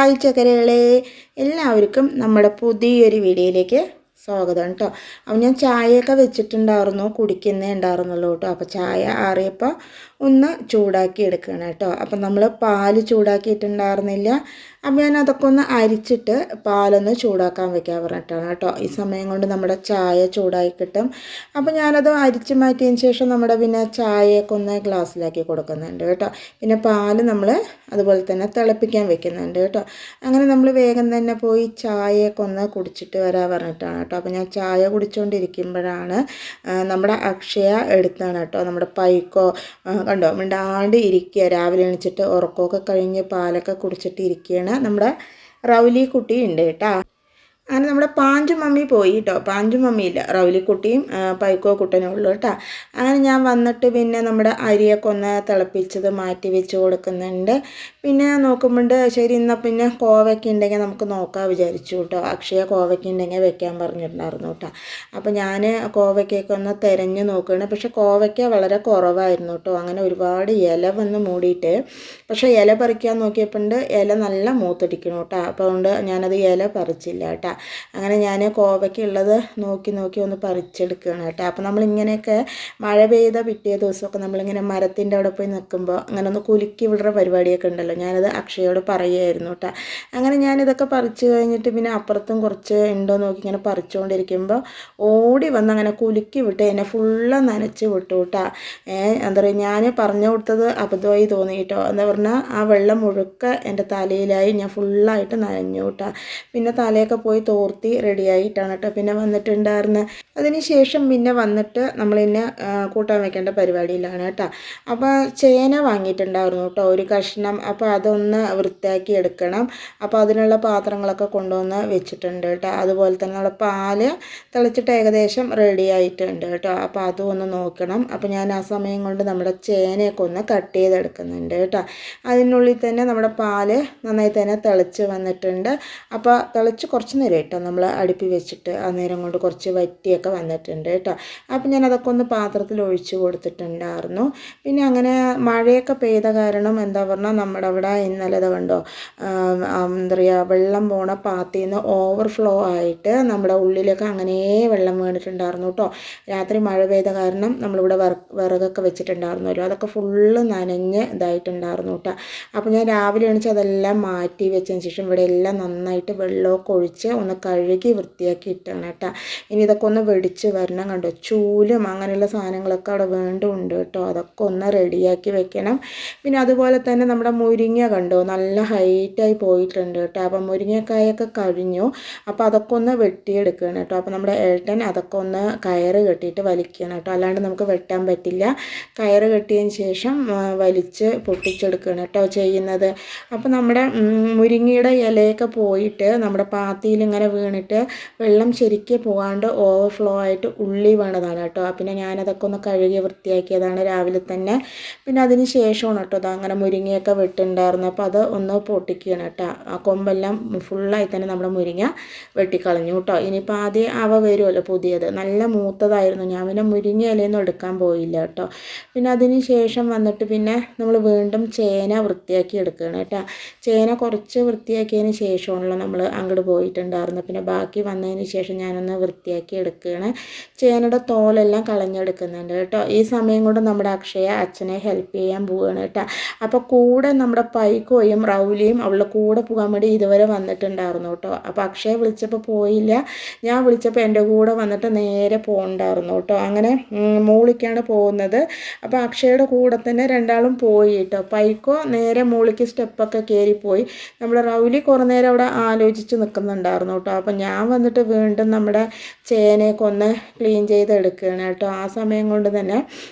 Hi ചക്കരകളെ, എല്ലാവർക്കും നമ്മുടെ പുതിയൊരു വീഡിയോയിലേക്ക് സ്വാഗതം കേട്ടോ. അപ്പം ഞാൻ ചായയൊക്കെ വെച്ചിട്ടുണ്ടായിരുന്നു, കുടിക്കുന്നേ ഉണ്ടായിരുന്നുള്ളൂ കേട്ടോ. അപ്പോൾ ചായ ആറിയപ്പോൾ ഒന്ന് ചൂടാക്കി എടുക്കണം കേട്ടോ. അപ്പം നമ്മൾ പാല് ചൂടാക്കിയിട്ടുണ്ടായിരുന്നില്ല. അപ്പം ഞാൻ അതൊക്കെ ഒന്ന് അരിച്ചിട്ട് പാലൊന്ന് ചൂടാക്കാൻ വെക്കാൻ പറഞ്ഞിട്ടാണ് കേട്ടോ. ഈ സമയം കൊണ്ട് നമ്മുടെ ചായ ചൂടായി കിട്ടും. അപ്പം ഞാനത് അരിച്ച് മാറ്റിയതിന് ശേഷം നമ്മുടെ പിന്നെ ചായയൊക്കെ ഒന്ന് ഗ്ലാസ്സിലാക്കി കൊടുക്കുന്നുണ്ട് കേട്ടോ. പിന്നെ പാല് നമ്മൾ അതുപോലെ തന്നെ തിളപ്പിക്കാൻ വെക്കുന്നുണ്ട് കേട്ടോ. അങ്ങനെ നമ്മൾ വേഗം തന്നെ പോയി ചായയൊക്കെ ഒന്ന് കുടിച്ചിട്ട് വരാൻ പറഞ്ഞിട്ടാണ് കേട്ടോ. അപ്പോൾ ഞാൻ ചായ കുടിച്ചുകൊണ്ടിരിക്കുമ്പോഴാണ് നമ്മുടെ അക്ഷയ എടുത്താണ് കേട്ടോ. നമ്മുടെ പൈക്കോ കണ്ടോ മിണ്ടാണ്ട് ഇരിക്കുക, രാവിലെ എണിച്ചിട്ട് ഉറക്കമൊക്കെ കഴിഞ്ഞ് പാലൊക്കെ കുടിച്ചിട്ട് ഇരിക്കുകയാണ്. നമ്മുടെ റൗലി കുട്ടി ഉണ്ട് കേട്ടോ. അങ്ങനെ നമ്മുടെ പാഞ്ചു മമ്മി പോയി കേട്ടോ. പാഞ്ചു മമ്മിയില്ല, റൗലിക്കുട്ടിയും പൈക്കോ കുട്ടനും ഉള്ളൂ കേട്ടോ. അങ്ങനെ ഞാൻ വന്നിട്ട് പിന്നെ നമ്മുടെ അരിയൊക്കെ ഒന്ന് തിളപ്പിച്ചത് മാറ്റി വെച്ച് കൊടുക്കുന്നുണ്ട്. പിന്നെ നോക്കുമ്പോണ്ട് ശരി എന്നാൽ പിന്നെ കോവയ്ക്ക ഉണ്ടെങ്കിൽ നമുക്ക് നോക്കാൻ വിചാരിച്ചു കേട്ടോ. അക്ഷയ കോവയ്ക്ക ഉണ്ടെങ്കിൽ വെക്കാൻ പറഞ്ഞിട്ടുണ്ടായിരുന്നു കേട്ടോ. അപ്പോൾ ഞാൻ കോവയ്ക്കൊക്കെ ഒന്ന് തിരഞ്ഞ് നോക്കുകയാണ്. പക്ഷെ കോവയ്ക്ക വളരെ കുറവായിരുന്നു കേട്ടോ. അങ്ങനെ ഒരുപാട് ഇല വന്ന് മൂടിയിട്ട്, പക്ഷേ ഇല പറിക്കാൻ നോക്കിയപ്പോണ്ട് ഇല നല്ല മൂത്തടിക്കണം കേട്ടോ. അപ്പോൾ അതുകൊണ്ട് ഞാനത് ഇല പറിച്ചില്ല കേട്ടോ. അങ്ങനെ ഞാൻ കോവയ്ക്ക് ഉള്ളത് നോക്കി ഒന്ന് പറിച്ചെടുക്കുകയാണ് കേട്ടോ. അപ്പോൾ നമ്മളിങ്ങനെയൊക്കെ മഴ പെയ്ത പിറ്റേ ദിവസമൊക്കെ നമ്മളിങ്ങനെ മരത്തിൻ്റെ അവിടെ പോയി നിൽക്കുമ്പോൾ അങ്ങനെ ഒന്ന് കുലുക്കി വിടുന്ന പരിപാടിയൊക്കെ ഉണ്ടല്ലോ, ഞാനത് അക്ഷയോട് പറയുമായിരുന്നു കേട്ടോ. അങ്ങനെ ഞാനിതൊക്കെ പറിച്ച് കഴിഞ്ഞിട്ട് പിന്നെ അപ്പുറത്തും കുറച്ച് ഉണ്ടോ നോക്കി ഇങ്ങനെ പറിച്ചുകൊണ്ടിരിക്കുമ്പോൾ ഓടി വന്ന് അങ്ങനെ കുലുക്കി വിട്ട് എന്നെ ഫുള്ള് നനച്ച് വിട്ടു കേട്ടോ. എന്താ പറയുക, ഞാൻ പറഞ്ഞു കൊടുത്തത് അബദ്ധമായി തോന്നി കേട്ടോ. എന്താ പറഞ്ഞാൽ ആ വെള്ളം മുഴുക്ക എൻ്റെ തലയിലായി, ഞാൻ ഫുള്ളായിട്ട് നനഞ്ഞു കേട്ടോ. പിന്നെ തലയൊക്കെ പോയി തോർത്തി റെഡിയായിട്ടാണ് കേട്ടോ പിന്നെ വന്നിട്ടുണ്ടായിരുന്നത്. അതിന് ശേഷം പിന്നെ വന്നിട്ട് നമ്മളിന്നെ കൂട്ടാൻ വെക്കേണ്ട പരിപാടിയിലാണ് കേട്ടോ. അപ്പോൾ ചേന വാങ്ങിയിട്ടുണ്ടായിരുന്നു കേട്ടോ, ഒരു കഷ്ണം. അപ്പോൾ അതൊന്ന് വൃത്തിയാക്കി എടുക്കണം. അപ്പോൾ അതിനുള്ള പാത്രങ്ങളൊക്കെ കൊണ്ടുവന്ന് വെച്ചിട്ടുണ്ട് കേട്ടോ. അതുപോലെ തന്നെ നമ്മുടെ പാല് തിളച്ചിട്ട് ഏകദേശം റെഡി ആയിട്ടുണ്ട് കേട്ടോ. അപ്പോൾ അതും ഒന്ന് നോക്കണം. അപ്പോൾ ഞാൻ ആ സമയം കൊണ്ട് നമ്മുടെ ചേനയൊക്കെ ഒന്ന് കട്ട് ചെയ്തെടുക്കുന്നുണ്ട് കേട്ടോ. അതിനുള്ളിൽ തന്നെ നമ്മുടെ പാല് നന്നായി തന്നെ തിളച്ച് വന്നിട്ടുണ്ട്. അപ്പോൾ തിളച്ച് കുറച്ച് നേരം കേട്ടോ നമ്മൾ അടുപ്പി വെച്ചിട്ട് ആ നേരം കൊണ്ട് കുറച്ച് വറ്റിയൊക്കെ വന്നിട്ടുണ്ട് കേട്ടോ. അപ്പം ഞാൻ അതൊക്കെ ഒന്ന് പാത്രത്തിൽ ഒഴിച്ച് കൊടുത്തിട്ടുണ്ടായിരുന്നു. പിന്നെ അങ്ങനെ മഴയൊക്കെ പെയ്ത കാരണം എന്താ പറഞ്ഞാൽ നമ്മുടെ അവിടെ ഇന്നലെ കണ്ടോ എന്താ പറയുക, വെള്ളം പോണ പാത്തിൽ നിന്ന് ഓവർഫ്ലോ ആയിട്ട് നമ്മുടെ ഉള്ളിലൊക്കെ അങ്ങനെ വെള്ളം വീണിട്ടുണ്ടായിരുന്നു കേട്ടോ. രാത്രി മഴ പെയ്ത കാരണം നമ്മളിവിടെ വിറകൊക്കെ വെച്ചിട്ടുണ്ടായിരുന്നല്ലോ, അതൊക്കെ ഫുള്ള് നനഞ്ഞ് ഇതായിട്ടുണ്ടായിരുന്നു കേട്ടോ. അപ്പോൾ ഞാൻ രാവിലെ എണീച്ച് അതെല്ലാം മാറ്റി വെച്ചതിന് ശേഷം ഇവിടെ എല്ലാം നന്നായിട്ട് വെള്ളമൊക്കെ ഒഴിച്ച് ഒന്ന് കഴുകി വൃത്തിയാക്കി ഇട്ടാണ് കേട്ടോ. ഇനി ഇതൊക്കെ ഒന്ന് വെടിച്ച് വരണം. കണ്ടോ ചൂലും അങ്ങനെയുള്ള സാധനങ്ങളൊക്കെ അവിടെ വേണ്ടുണ്ട് കേട്ടോ. അതൊക്കെ ഒന്ന് റെഡിയാക്കി വെക്കണം. പിന്നെ അതുപോലെ തന്നെ നമ്മുടെ മുരിങ്ങ കണ്ടോ നല്ല ഹൈറ്റായി പോയിട്ടുണ്ട് കേട്ടോ. അപ്പം മുരിങ്ങക്കായൊക്കെ കഴിഞ്ഞു. അപ്പോൾ അതൊക്കെ ഒന്ന് വെട്ടിയെടുക്കുകയാണ് കേട്ടോ. അപ്പോൾ നമ്മുടെ ഏട്ടൻ അതൊക്കെ ഒന്ന് കയറ് കെട്ടിയിട്ട് വലിക്കുകയാണ് കേട്ടോ. അല്ലാണ്ട് നമുക്ക് വെട്ടാൻ പറ്റില്ല. കയറ് കെട്ടിയതിന് ശേഷം വലിച്ച് പൊട്ടിച്ചെടുക്കുകയാണ് കേട്ടോ ചെയ്യുന്നത്. അപ്പോൾ നമ്മുടെ മുരിങ്ങയുടെ ഇലയൊക്കെ പോയിട്ട് നമ്മുടെ പാത്തിയിൽ ഇങ്ങനെ വീണിട്ട് വെള്ളം ശരിക്കും പോകാണ്ട് ഓവർഫ്ലോ ആയിട്ട് ഉള്ളി വീണതാണ് കേട്ടോ. പിന്നെ ഞാനതൊക്കെ ഒന്ന് കഴുകി വൃത്തിയാക്കിയതാണ് രാവിലെ തന്നെ. പിന്നെ അതിന് ശേഷമാണ് കേട്ടോ അങ്ങനെ മുരിങ്ങയൊക്കെ വെട്ടുണ്ടായിരുന്നു. അപ്പോൾ അത് ഒന്ന് പൊട്ടിക്കുകയാണ് കേട്ടോ. ആ കൊമ്പെല്ലാം ഫുള്ളായി തന്നെ നമ്മുടെ മുരിങ്ങ വെട്ടിക്കളഞ്ഞു കേട്ടോ. ഇനിയിപ്പോൾ ആദ്യം അവ വരുമല്ലോ പുതിയത്, നല്ല മൂത്തതായിരുന്നു. ഞാൻ പിന്നെ മുരിങ്ങ ഇലയൊന്നും എടുക്കാൻ പോയില്ല കേട്ടോ. പിന്നെ അതിന് ശേഷം വന്നിട്ട് പിന്നെ നമ്മൾ വീണ്ടും ചേന വൃത്തിയാക്കി എടുക്കുകയാണ് കേട്ടോ. ചേന കുറച്ച് വൃത്തിയാക്കിയതിന് ശേഷമാണല്ലോ നമ്മൾ അങ്ങോട്ട് പോയിട്ടുണ്ടായിരുന്നു. പിന്നെ ബാക്കി വന്നതിന് ശേഷം ഞാനൊന്ന് വൃത്തിയാക്കി എടുക്കുകയാണ്. ചേനയുടെ തോലെല്ലാം കളഞ്ഞെടുക്കുന്നുണ്ട് കേട്ടോ. ഈ സമയം കൊണ്ട് നമ്മുടെ അക്ഷയ അച്ഛനെ ഹെൽപ്പ് ചെയ്യാൻ പോവുകയാണ് കേട്ടോ. അപ്പോൾ കൂടെ നമ്മുടെ പൈക്കോയും റൗലിയും അവളുടെ കൂടെ പോകാൻ വേണ്ടി ഇതുവരെ വന്നിട്ടുണ്ടായിരുന്നു കേട്ടോ. അപ്പോൾ അക്ഷയ വിളിച്ചപ്പോൾ പോയില്ല, ഞാൻ വിളിച്ചപ്പോൾ എൻ്റെ കൂടെ വന്നിട്ട് നേരെ പോകണ്ടായിരുന്നു കേട്ടോ. അങ്ങനെ മൂളിക്കാണ് പോകുന്നത്. അപ്പോൾ അക്ഷയുടെ കൂടെ തന്നെ രണ്ടാളും പോയി കേട്ടോ. പൈക്കോ നേരെ മൂളിക്ക് സ്റ്റെപ്പൊക്കെ കയറിപ്പോയി. നമ്മുടെ റൗലി കുറേ നേരം അവിടെ ആലോചിച്ച് നിൽക്കുന്നുണ്ടായിരുന്നു കേട്ടോ. അപ്പം ഞാൻ വന്നിട്ട് വീണ്ടും നമ്മുടെ ചേനയൊക്കെ ഒന്ന് ക്ലീൻ ചെയ്തെടുക്കുകയാണ് കേട്ടോ. ആ സമയം കൊണ്ട് തന്നെ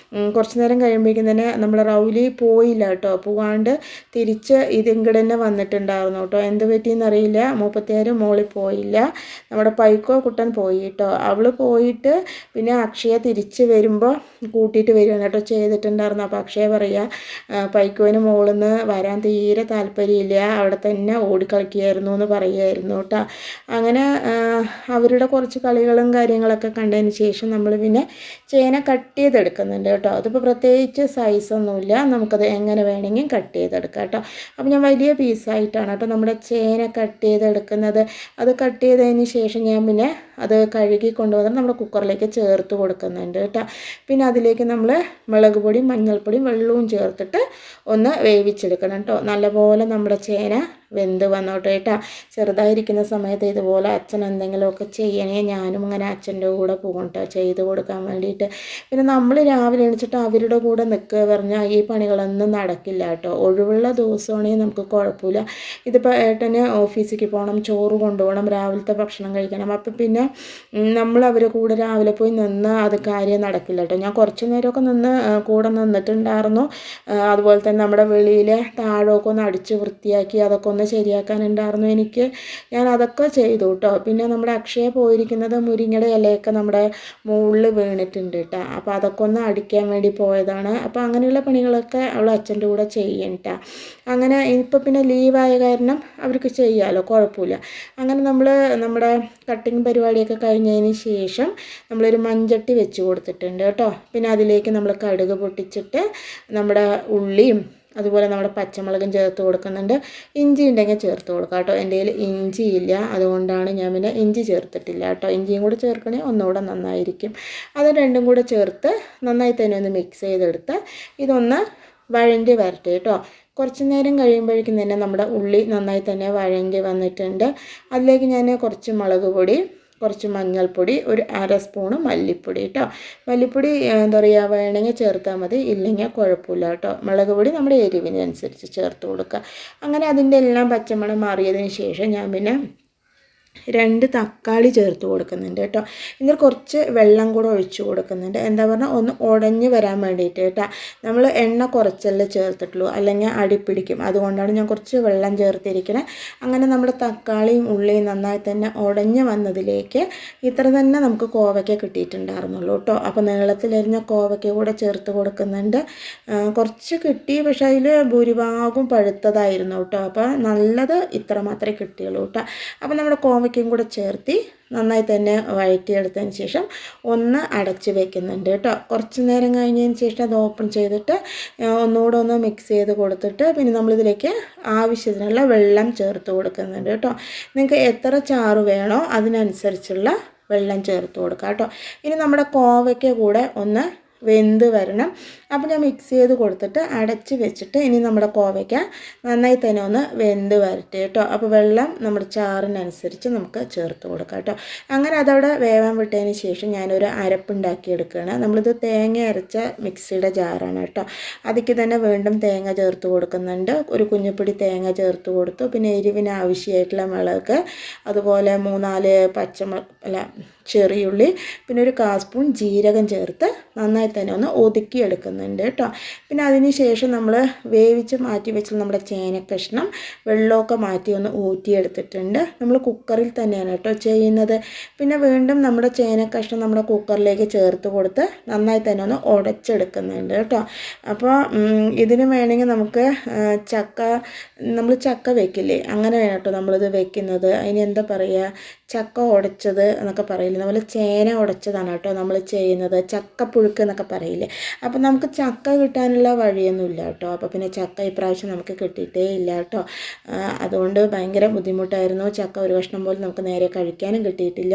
കുറച്ച് നേരം കഴിയുമ്പോഴേക്കും തന്നെ നമ്മുടെ റൗലി പോയില്ല കേട്ടോ. പോകാണ്ട് തിരിച്ച് ഇതിങ്ങടെ തന്നെ വന്നിട്ടുണ്ടായിരുന്നു കേട്ടോ. എന്ത് പറ്റിയെന്നറിയില്ല, 36 മോളിൽ പോയില്ല. നമ്മുടെ പൈക്കോ കുട്ടൻ പോയി കേട്ടോ. അവൾ പോയിട്ട് പിന്നെ അക്ഷയ തിരിച്ച് വരുമ്പോൾ കൂട്ടിയിട്ട് വരികയാണ് കേട്ടോ ചെയ്തിട്ടുണ്ടായിരുന്നു. അപ്പോൾ അക്ഷയ പറയുക പൈക്കോന് മോളിൽ നിന്ന് വരാൻ തീരെ താല്പര്യമില്ല, അവിടെ തന്നെ ഓടിക്കളിക്കുകയായിരുന്നു എന്ന് പറയുമായിരുന്നു കേട്ടോ. അങ്ങനെ അവരുടെ കുറച്ച് കളികളും കാര്യങ്ങളൊക്കെ കണ്ടതിന് ശേഷം നമ്മൾ പിന്നെ ചേന കട്ട് ചെയ്തെടുക്കുന്നുണ്ട് കേട്ടോ. അതിപ്പോൾ പ്രത്യേകിച്ച് സൈസൊന്നുമില്ല, നമുക്കത് എങ്ങനെ വേണമെങ്കിൽ കട്ട് ചെയ്തെടുക്കാം കേട്ടോ. അപ്പോൾ ഞാൻ വലിയ പീസായിട്ടാണ് കേട്ടോ നമ്മുടെ ചേന കട്ട് ചെയ്തെടുക്കുന്നത്. അത് കട്ട് ചെയ്തതിന് ശേഷം ഞാൻ പിന്നെ അത് കഴുകി കൊണ്ടുവന്ന് നമ്മുടെ കുക്കറിലേക്ക് ചേർത്ത് കൊടുക്കുന്നുണ്ട് കേട്ടോ. പിന്നെ അതിലേക്ക് നമ്മൾ മുളക് പൊടിയും മഞ്ഞൾപ്പൊടിയും വെള്ളവും ചേർത്തിട്ട് ഒന്ന് വേവിച്ചെടുക്കണം കേട്ടോ. നല്ലപോലെ നമ്മുടെ ചേന വെന്ത് വന്നോട്ടെ കേട്ടോ. ചെറുതായിരിക്കുന്ന സമയത്ത് ഇതുപോലെ അച്ഛൻ എന്തെങ്കിലുമൊക്കെ ചെയ്യണേ ഞാനും അങ്ങനെ അച്ഛൻ്റെ കൂടെ പോകും കേട്ടോ, ചെയ്ത് കൊടുക്കാൻ വേണ്ടിയിട്ട്. പിന്നെ നമ്മൾ രാവിലെ എണീച്ചിട്ട് അവരുടെ കൂടെ നിൽക്കുക പറഞ്ഞാൽ ഈ പണികളൊന്നും നടക്കില്ല കേട്ടോ. ഒഴിവുള്ള ദിവസമാണെങ്കിൽ നമുക്ക് കുഴപ്പമില്ല. ഇതിപ്പോൾ ഏട്ടന് ഓഫീസിലേക്ക് പോകണം, ചോറ് കൊണ്ടുപോകണം, രാവിലത്തെ ഭക്ഷണം കഴിക്കണം. അപ്പം പിന്നെ നമ്മൾ അവരുടെ കൂടെ രാവിലെ പോയി നിന്ന് അത് കാര്യം നടക്കില്ല കേട്ടോ. ഞാൻ കുറച്ച് നേരമൊക്കെ കൂടെ നിന്നിട്ടുണ്ടായിരുന്നു. അതുപോലെ തന്നെ നമ്മുടെ വെളിയിലെ താഴമൊക്കെ ഒന്ന് അടിച്ച് വൃത്തിയാക്കി അതൊക്കെ ഒന്ന് ശരിയാക്കാനുണ്ടായിരുന്നു എനിക്ക്. ഞാൻ അതൊക്കെ ചെയ്തു കേട്ടോ. പിന്നെ നമ്മുടെ അക്ഷയ പോയിരിക്കുന്നത് മുരിങ്ങയുടെ ഇലയൊക്കെ നമ്മുടെ മുകളിൽ വീണിട്ടുണ്ട് കേട്ടോ. അപ്പോൾ അതൊക്കെ ഒന്ന് അടിക്കാൻ വേണ്ടി പോയതാണ്. അപ്പോൾ അങ്ങനെയുള്ള പണികളൊക്കെ അവൾ അച്ഛൻ്റെ കൂടെ ചെയ്യും കേട്ടോ. അങ്ങനെ ഇപ്പോൾ പിന്നെ ലീവായ കാരണം അവർക്ക് ചെയ്യാമല്ലോ, കുഴപ്പമില്ല. അങ്ങനെ നമ്മൾ നമ്മുടെ കട്ടിങ് പരിപാടിയൊക്കെ കഴിഞ്ഞതിന് ശേഷം നമ്മളൊരു മൺചട്ടി വെച്ച് കൊടുത്തിട്ടുണ്ട് കേട്ടോ. പിന്നെ അതിലേക്ക് നമ്മൾ കടുക് പൊട്ടിച്ചിട്ട് നമ്മുടെ ഉള്ളിയും അതുപോലെ നമ്മുടെ പച്ചമുളകും ചേർത്ത് കൊടുക്കുന്നുണ്ട്. ഇഞ്ചി ഉണ്ടെങ്കിൽ ചേർത്ത് കൊടുക്കാം കേട്ടോ. എൻ്റെ കയ്യിൽ ഇഞ്ചി ഇല്ല, അതുകൊണ്ടാണ് ഞാൻ പിന്നെ ഇഞ്ചി ചേർത്തിട്ടില്ല കേട്ടോ. ഇഞ്ചിയും കൂടെ ചേർക്കണമെങ്കിൽ ഒന്നുകൂടെ നന്നായിരിക്കും. അത് രണ്ടും കൂടെ ചേർത്ത് നന്നായി തന്നെ ഒന്ന് മിക്സ് ചെയ്തെടുത്ത് ഇതൊന്ന് വഴണ്ടി വരട്ടെ കേട്ടോ. കുറച്ച് നേരം കഴിയുമ്പോഴേക്കും തന്നെ നമ്മുടെ ഉള്ളി നന്നായി തന്നെ വഴണ്ടി വന്നിട്ടുണ്ട്. അതിലേക്ക് ഞാൻ കുറച്ച് മുളക് പൊടി, കുറച്ച് മഞ്ഞൾപ്പൊടി, ഒരു 1/2 സ്പൂണ് മല്ലിപ്പൊടി കേട്ടോ. മല്ലിപ്പൊടി എന്താ പറയുക, വേണമെങ്കിൽ ചേർത്താൽ മതി, ഇല്ലെങ്കിൽ കുഴപ്പമില്ല കേട്ടോ. മുളക് പൊടി നമ്മുടെ എരിവിനനുസരിച്ച് ചേർത്ത് കൊടുക്കുക. അങ്ങനെ അതിൻ്റെ എല്ലാം പച്ചമണം മാറിയതിന് ശേഷം ഞാൻ പിന്നെ 2 തക്കാളി ചേർത്ത് കൊടുക്കുന്നുണ്ട് കേട്ടോ. എന്നിട്ട് കുറച്ച് വെള്ളം കൂടെ ഒഴിച്ച് കൊടുക്കുന്നുണ്ട്. എന്താ പറഞ്ഞാൽ ഒന്ന് ഉടഞ്ഞ് വരാൻ വേണ്ടിയിട്ട് കേട്ടോ. നമ്മൾ എണ്ണ കുറച്ചല്ലേ ചേർത്തിട്ടുള്ളൂ, അല്ലെങ്കിൽ അടിപ്പിടിക്കും. അതുകൊണ്ടാണ് ഞാൻ കുറച്ച് വെള്ളം ചേർത്തിരിക്കുന്നത്. അങ്ങനെ നമ്മുടെ തക്കാളിയും ഉള്ളിയും നന്നായി തന്നെ ഉടഞ്ഞ് വന്നതിലേക്ക് ഇത്ര തന്നെ നമുക്ക് കോവയ്ക്ക കിട്ടിയിട്ടുണ്ടായിരുന്നുള്ളൂ കേട്ടോ. അപ്പോൾ നീളത്തിലരിഞ്ഞ കോവയ്ക്ക കൂടെ ചേർത്ത് കൊടുക്കുന്നുണ്ട്. കുറച്ച് കിട്ടി, പക്ഷേ അതിൽ ഭൂരിഭാഗവും പഴുത്തതായിരുന്നു കേട്ടോ. അപ്പോൾ നല്ലത് ഇത്ര മാത്രമേ കിട്ടിയുള്ളൂ കേട്ടോ. അപ്പോൾ നമ്മുടെ കോവയ്ക്കയും കൂടെ ചേർത്തി നന്നായി തന്നെ വഴറ്റിയെടുത്തതിന് ശേഷം ഒന്ന് അടച്ച് വെക്കുന്നുണ്ട് കേട്ടോ. കുറച്ച് നേരം കഴിഞ്ഞതിന് ശേഷം അത് ഓപ്പൺ ചെയ്തിട്ട് ഒന്നുകൂടെ ഒന്ന് മിക്സ് ചെയ്ത് കൊടുത്തിട്ട് പിന്നെ നമ്മളിതിലേക്ക് ആവശ്യത്തിനുള്ള വെള്ളം ചേർത്ത് കൊടുക്കുന്നുണ്ട് കേട്ടോ. നിങ്ങൾക്ക് എത്ര ചാറ് വേണോ അതിനനുസരിച്ചുള്ള വെള്ളം ചേർത്ത് കൊടുക്കാം കേട്ടോ. ഇനി നമ്മുടെ കോവയ്ക്ക കൂടെ ഒന്ന് വെന്ത് വരണം. അപ്പോൾ ഞാൻ മിക്സ് ചെയ്ത് കൊടുത്തിട്ട് അടച്ച് വെച്ചിട്ട് ഇനി നമ്മുടെ കോവയ്ക്ക നന്നായി തന്നെ ഒന്ന് വെന്ത് വരട്ടെ കേട്ടോ. അപ്പോൾ വെള്ളം നമ്മുടെ ചാറിനനുസരിച്ച് നമുക്ക് ചേർത്ത് കൊടുക്കാം കേട്ടോ. അങ്ങനെ അതവിടെ വേവാൻ വിട്ടതിന് ശേഷം ഞാനൊരു അരപ്പുണ്ടാക്കി എടുക്കുകയാണ്. നമ്മളിത് തേങ്ങ അരച്ച മിക്സിയുടെ ജാറാണ് കേട്ടോ. അതിലേക്ക് തന്നെ വീണ്ടും തേങ്ങ ചേർത്ത് കൊടുക്കുന്നുണ്ട്. ഒരു കുഞ്ഞുപിടി തേങ്ങ ചേർത്ത് കൊടുത്തു. പിന്നെ എരിവിന് ആവശ്യമായിട്ടുള്ള മുളക്, അതുപോലെ 3-4 ചെറിയുള്ളി, പിന്നെ ഒരു 1/4 സ്പൂൺ ജീരകം ചേർത്ത് നന്നായി തന്നെ ഒന്ന് ഒതുക്കിയെടുക്കുന്നുണ്ട് കേട്ടോ. പിന്നെ അതിന് ശേഷം നമ്മൾ വേവിച്ച് മാറ്റി വെച്ച് നമ്മുടെ ചേനക്കഷ്ണം വെള്ളമൊക്കെ മാറ്റി ഒന്ന് ഊറ്റിയെടുത്തിട്ടുണ്ട്. നമ്മൾ കുക്കറിൽ തന്നെയാണ് കേട്ടോ ചെയ്യുന്നത്. പിന്നെ വീണ്ടും നമ്മുടെ ചേനക്കഷ്ണം നമ്മുടെ കുക്കറിലേക്ക് ചേർത്ത് കൊടുത്ത് നന്നായി തന്നെ ഒന്ന് ഉടച്ചെടുക്കുന്നുണ്ട് കേട്ടോ. അപ്പോൾ ഇതിന് വേണമെങ്കിൽ നമുക്ക് നമ്മൾ ചക്ക വെക്കില്ലേ, അങ്ങനെ വേണം കേട്ടോ നമ്മളിത് വെക്കുന്നത്. അതിന് എന്താ പറയുക, ചക്ക ഉടച്ചത് എന്നൊക്കെ പറയില്ലേ, നമ്മൾ ചേന ഉടച്ചതാണ് കേട്ടോ നമ്മൾ ചെയ്യുന്നത്. ചക്കപ്പുഴുക്ക് എന്നൊക്കെ പറയില്ലേ. അപ്പോൾ നമുക്ക് ചക്ക കിട്ടാനുള്ള വഴിയൊന്നുമില്ല കേട്ടോ. അപ്പോൾ പിന്നെ ചക്ക ഇപ്രാവശ്യം നമുക്ക് കിട്ടിയിട്ടേ ഇല്ല കേട്ടോ. അതുകൊണ്ട് ഭയങ്കര ബുദ്ധിമുട്ടായിരുന്നു. ചക്ക ഒരു കഷ്ണം പോലും നമുക്ക് നേരെ കഴിക്കാനും കിട്ടിയിട്ടില്ല.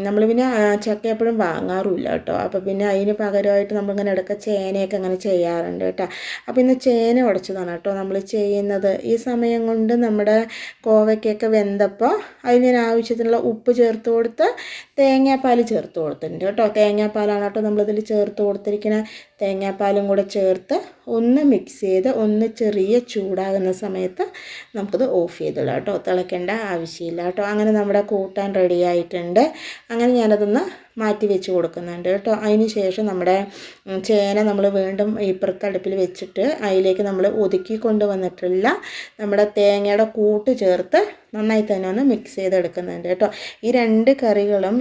നമ്മൾ പിന്നെ ചക്ക എപ്പോഴും വാങ്ങാറുമില്ല കേട്ടോ. അപ്പോൾ പിന്നെ അതിന് പകരമായിട്ട് നമ്മളിങ്ങനെ ഇടയ്ക്ക് ചേനയൊക്കെ അങ്ങനെ ചെയ്യാറുണ്ട് കേട്ടോ. അപ്പോൾ ഇന്ന് ചേന ഉടച്ചതാണ് കേട്ടോ നമ്മൾ ചെയ്യുന്നത്. ഈ സമയം കൊണ്ട് നമ്മുടെ കോവയ്ക്കൊക്കെ വെന്തപ്പോൾ അതിന് ഞാൻ ആവശ്യത്തിനുള്ള ഉപ്പ് ചേർത്ത് കൊടുത്ത് തേങ്ങാപ്പാൽ ചേർത്ത് കൊടുത്തിട്ടുണ്ട് കേട്ടോ. തേങ്ങാപ്പാലാണ് കേട്ടോ നമ്മളിതിൽ ചേർത്ത് കൊടുത്തിരിക്കുന്നത്. തേങ്ങാപ്പാലും കൂടെ ചേർത്ത് ഒന്ന് മിക്സ് ചെയ്ത് ഒന്ന് ചെറിയ ചൂടാകുന്ന സമയത്ത് നമുക്കത് ഓഫ് ചെയ്തിടാം കേട്ടോ. തിളയ്ക്കേണ്ട ആവശ്യമില്ല കേട്ടോ. അങ്ങനെ നമ്മുടെ കൂട്ടാൻ റെഡി ആയിട്ടുണ്ട്. അങ്ങനെ ഞാനതൊന്ന് മാറ്റി വെച്ച് കൊടുക്കുന്നുണ്ട് കേട്ടോ. അതിന് ശേഷം നമ്മുടെ ചേന നമ്മൾ വീണ്ടും ഇപ്പുറത്തെ അടുപ്പിൽ വെച്ചിട്ട് അതിലേക്ക് നമ്മൾ ഒതുക്കി കൊണ്ടുവന്നിട്ടുള്ള നമ്മുടെ തേങ്ങയുടെ കൂട്ട് ചേർത്ത് നന്നായി തന്നെ ഒന്ന് മിക്സ് ചെയ്തെടുക്കുന്നുണ്ട് കേട്ടോ. ഈ 2 കറികളും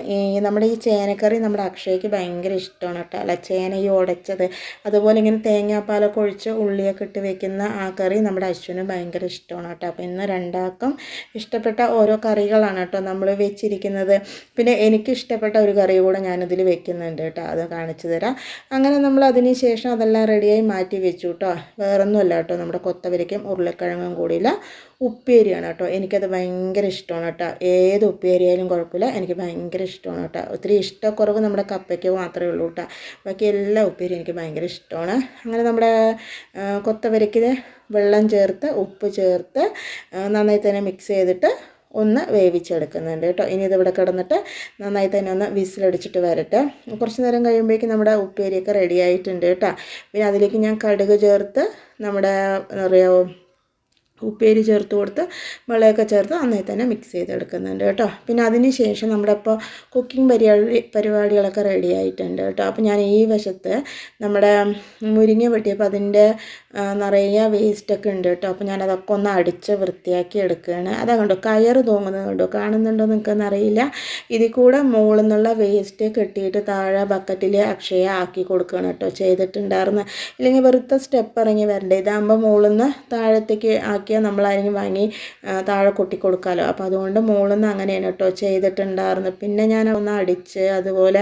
നമ്മുടെ ഈ ചേനക്കറി നമ്മുടെ അക്ഷയ്ക്ക് ഭയങ്കര ഇഷ്ടമാണ് കേട്ടോ. അല്ല ചേന ഈ ഉടച്ചത് വെക്കാറില്ലേ, അതുപോലെ ഇങ്ങനെ തേങ്ങാപ്പാലൊക്കെ ഒഴിച്ച് ഉള്ളിയൊക്കെ ഇട്ട് വെക്കുന്ന ആ കറി നമ്മുടെ അശ്വിന് ഭയങ്കര ഇഷ്ടമാണ് കേട്ടോ. അപ്പോൾ ഇന്ന് രണ്ടാൾക്കും ഇഷ്ടപ്പെട്ട ഓരോ കറികളാണ് കേട്ടോ നമ്മൾ വെച്ചിരിക്കുന്നത്. പിന്നെ എനിക്ക് ഇഷ്ടപ്പെട്ട ഒരു കറി കൂടെ ഞാനിതിൽ വെക്കുന്നുണ്ട് കേട്ടോ, അത് കാണിച്ചു തരാം. അങ്ങനെ നമ്മൾ അതിന് ശേഷം അതെല്ലാം റെഡിയായി മാറ്റി വെച്ചു കേട്ടോ. വേറൊന്നുമല്ല കേട്ടോ, നമ്മുടെ കൊത്തവരയ്ക്കും ഉരുളക്കിഴങ്ങും കൂടിയില്ല ഉപ്പേരിയാണ് കേട്ടോ. എനിക്കത് ഭയങ്കര ഇഷ്ടമാണ് കേട്ടോ. ഏത് ഉപ്പേരിയായാലും കുഴപ്പമില്ല, എനിക്ക് ഭയങ്കര ഇഷ്ടമാണ് കേട്ടോ. ഒത്തിരി ഇഷ്ടക്കുറവ് നമ്മുടെ കപ്പയ്ക്ക് മാത്രമേ ഉള്ളൂ കേട്ടോ. ബാക്കി എല്ലാ ഉപ്പേരി എനിക്ക് ഭയങ്കര ഇഷ്ടമാണ്. അങ്ങനെ നമ്മുടെ കൊത്തവരയ്ക്ക് വെള്ളം ചേർത്ത് ഉപ്പ് ചേർത്ത് നന്നായി തന്നെ മിക്സ് ചെയ്തിട്ട് ഒന്ന് വേവിച്ചെടുക്കുന്നുണ്ട് കേട്ടോ. ഇനി ഇതിവിടെ കിടന്നിട്ട് നന്നായി തന്നെ ഒന്ന് വിസിലടിച്ചിട്ട് വരട്ടെ. കുറച്ച് നേരം കഴിയുമ്പോഴേക്കും നമ്മുടെ ഉപ്പേരിയൊക്കെ റെഡി ആയിട്ടുണ്ട് കേട്ടോ. പിന്നെ അതിലേക്ക് ഞാൻ കടുക് ചേർത്ത് നമ്മുടെ അറിയാമോ ഉപ്പേരി ചേർത്ത് കൊടുത്ത് വെള്ളമൊക്കെ ചേർത്ത് നന്നായി തന്നെ മിക്സ് ചെയ്തെടുക്കുന്നുണ്ട് കേട്ടോ. പിന്നെ അതിന് ശേഷം നമ്മുടെ ഇപ്പോൾ കുക്കിംഗ് പരിപാടികളൊക്കെ റെഡി ആയിട്ടുണ്ട് കേട്ടോ. അപ്പോൾ ഞാൻ ഈ വശത്ത് നമ്മുടെ മുരിങ്ങ വെട്ടിയപ്പോൾ അതിൻ്റെ നിറയെ വേസ്റ്റൊക്കെ ഉണ്ട് കേട്ടോ. അപ്പോൾ ഞാനതൊക്കെ ഒന്ന് അടിച്ച് വൃത്തിയാക്കി എടുക്കുകയാണ്. അതാ കണ്ടോ കയറ് തൂങ്ങുന്നത് കണ്ടോ, കാണുന്നുണ്ടോ നിങ്ങൾക്കെന്നറിയില്ല. ഇതിൽ കൂടെ മുകളിൽ നിന്നുള്ള വേസ്റ്റ് കെട്ടിയിട്ട് താഴെ ബക്കറ്റിൽ അക്ഷയ ആക്കി കൊടുക്കുകയാണ് കേട്ടോ ചെയ്തിട്ടുണ്ടായിരുന്നു. ഇല്ലെങ്കിൽ വെറുതെ സ്റ്റെപ്പ് ഇറങ്ങി വരണ്ടേ, ഇതാകുമ്പോൾ മുകളിൽ നിന്ന് താഴത്തേക്ക് നമ്മളാരെങ്കിലും വാങ്ങി താഴെ കൊട്ടിക്കൊടുക്കാമല്ലോ. അപ്പോൾ അതുകൊണ്ട് മുകളിൽ നിന്ന് അങ്ങനെയാണ് കേട്ടോ ചെയ്തിട്ടുണ്ടായിരുന്നു. പിന്നെ ഞാൻ ഒന്ന് അടിച്ച് അതുപോലെ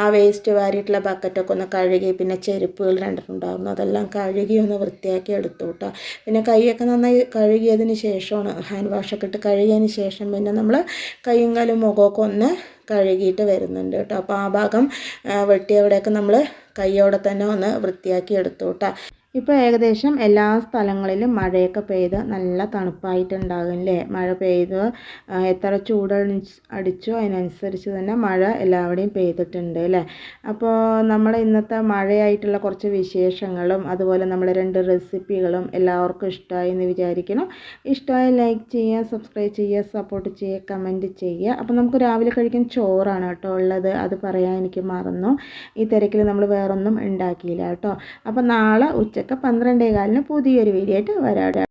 ആ വേസ്റ്റ് വാരിയിട്ടുള്ള ബക്കറ്റൊക്കെ ഒന്ന് കഴുകി, പിന്നെ ചെരുപ്പുകൾ രണ്ടിട്ടുണ്ടായിരുന്നു അതെല്ലാം കഴുകി ഒന്ന് വൃത്തിയാക്കി എടുത്തു കേട്ടോ. പിന്നെ കൈയൊക്കെ നന്നായി കഴുകിയതിന് ശേഷമാണ്, ഹാൻഡ് വാഷൊക്കെ ഇട്ട് കഴുകിയതിന് ശേഷം പിന്നെ നമ്മൾ കൈയും കാലും മുഖമൊക്കെ ഒന്ന് കഴുകിയിട്ട് വരുന്നുണ്ട് കേട്ടോ. അപ്പോൾ ആ ഭാഗം വെട്ടിയവിടെയൊക്കെ നമ്മൾ കൈയോടെ തന്നെ ഒന്ന് വൃത്തിയാക്കി എടുത്തു കേട്ടോ. ഇപ്പോൾ ഏകദേശം എല്ലാ സ്ഥലങ്ങളിലും മഴയൊക്കെ പെയ്ത് നല്ല തണുപ്പായിട്ടുണ്ടാകും അല്ലേ. മഴ പെയ്ത് എത്ര ചൂട് അടിച്ചോ അതിനനുസരിച്ച് തന്നെ മഴ എല്ലാവിടെയും പെയ്തിട്ടുണ്ട് അല്ലേ. അപ്പോൾ നമ്മൾ ഇന്നത്തെ മഴയായിട്ടുള്ള കുറച്ച് വിശേഷങ്ങളും അതുപോലെ നമ്മുടെ 2 റെസിപ്പികളും എല്ലാവർക്കും ഇഷ്ടമായി എന്ന് വിചാരിക്കണം. ഇഷ്ടമായി ലൈക്ക് ചെയ്യുക, സബ്സ്ക്രൈബ് ചെയ്യുക, സപ്പോർട്ട് ചെയ്യുക, കമൻറ്റ് ചെയ്യുക. അപ്പോൾ നമുക്ക് രാവിലെ കഴിക്കാൻ ചോറാണ് കേട്ടോ ഉള്ളത്, അത് പറയാൻ എനിക്ക് മറന്നു. ഈ തിരക്കിൽ നമ്മൾ വേറൊന്നും ഉണ്ടാക്കിയില്ല കേട്ടോ. അപ്പോൾ നാളെ ഉച്ചയ്ക്ക് 12:15 പുതിയൊരു വീഡിയോ ആയിട്ട് വരാം.